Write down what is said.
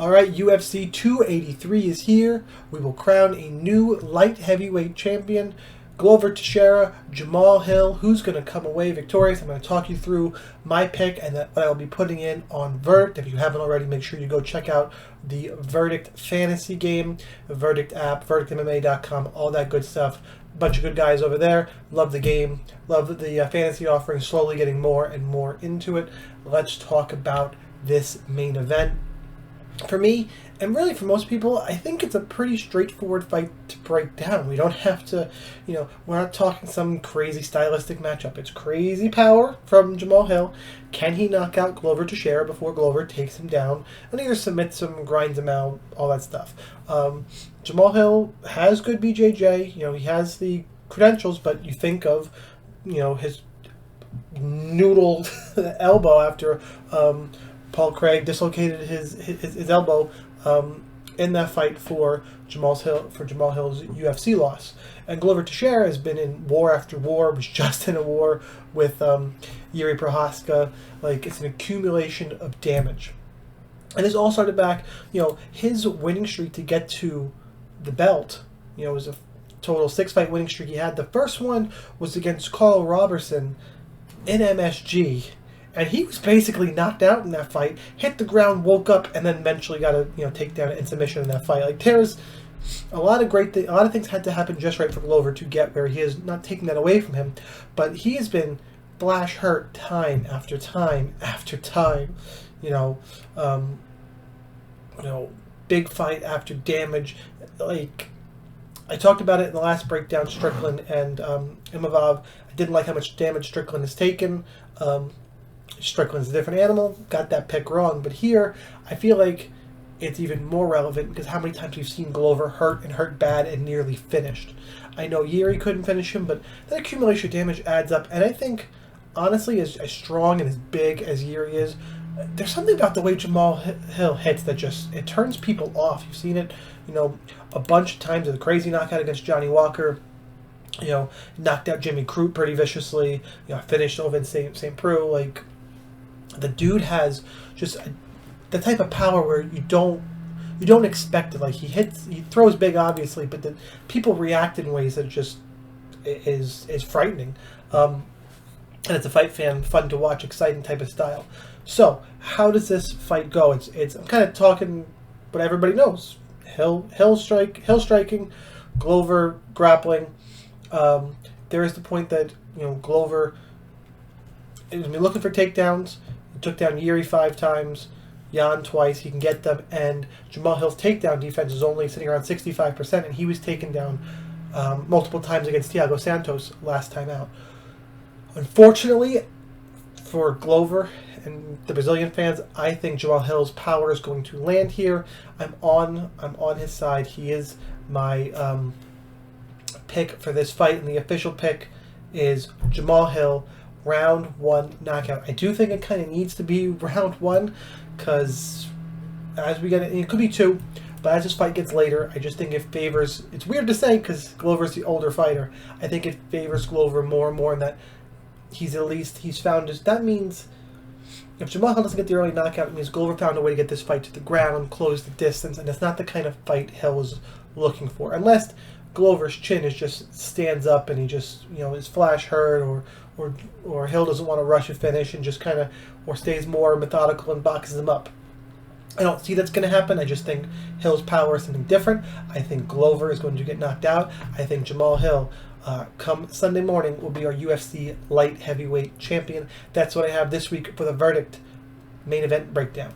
All right, UFC 283 is here. We will crown a new light heavyweight champion. Glover Teixeira, Jamahal Hill. Who's going to come away victorious? I'm going to talk you through my pick and what I'll be putting in on Verdict. If you haven't already, make sure you go check out the Verdict fantasy game, the Verdict app, verdictmma.com, all that good stuff. Bunch of good guys over there. Love the game. Love the fantasy offering. Slowly getting more and more into it. Let's talk about this main event. For me, and really for most people, I think it's a pretty straightforward fight to break down. We don't have to, we're not talking some crazy stylistic matchup. It's crazy power from Jamahal Hill. Can he knock out Glover Teixeira before Glover takes him down and either submits him, grinds him out, all that stuff? Jamahal Hill has good BJJ. He has the credentials, but you think of, his noodle elbow after Paul Craig dislocated his elbow in that fight for Jamahal Hill's UFC loss. And Glover Teixeira has been in war after war, was just in a war with Yuri Prohaska. It's an accumulation of damage. And this all started back, his winning streak to get to the belt, was a total 6-fight winning streak he had. The first one was against Carl Robertson in MSG. And he was basically knocked out in that fight, hit the ground, woke up, and then eventually got a takedown and submission in that fight. There's a lot of a lot of things had to happen just right for Glover to get where he is. Not taking that away from him, but he has been flash hurt time after time after time. Big fight after damage. I talked about it in the last breakdown, Strickland and Imavov. I didn't like how much damage Strickland has taken. Strickland's a different animal, got that pick wrong, but here I feel like it's even more relevant because how many times we've seen Glover hurt and hurt bad and nearly finished. I know Yuri couldn't finish him, but that accumulation of damage adds up, and I think honestly as strong and as big as Yuri is, there's something about the way Jamahal Hill hits that just, it turns people off. You've seen it, a bunch of times with a crazy knockout against Johnny Walker. Knocked out Jimmy Crute pretty viciously. Finished over St. Preux. The dude has just the type of power where you don't expect it. He throws big, obviously, but the people react in ways that just is frightening. And it's a fight fan, fun to watch, exciting type of style. So how does this fight go? It's I'm kind of talking what everybody knows. Hill striking, Glover grappling. There is the point that Glover is going to be looking for takedowns. He took down Yuri 5 times, Jan twice. He can get them, and Jamahal Hill's takedown defense is only sitting around 65%, and he was taken down multiple times against Thiago Santos last time out. Unfortunately for Glover and the Brazilian fans, I think Jamahal Hill's power is going to land here. I'm on his side. He is my pick for this fight, and the official pick is Jamahal Hill, round 1 knockout. I do think it kind of needs to be round 1 because as we get it could be 2, but as this fight gets later, I just think it favors, it's weird to say because Glover's the older fighter, I think it favors Glover more and more in that he's found his, that means if Jamahal Hill doesn't get the early knockout, it means Glover found a way to get this fight to the ground, close the distance, and it's not the kind of fight Hill is looking for, unless Glover's chin just stands up and he just is flash hurt, or Hill doesn't want to rush a finish and just kind of, or stays more methodical and boxes him up. I don't see that's going to happen. I just think Hill's power is something different. I think Glover is going to get knocked out. I think Jamahal Hill come Sunday morning will be our UFC light heavyweight champion. That's what I have this week for the Verdict main event breakdown.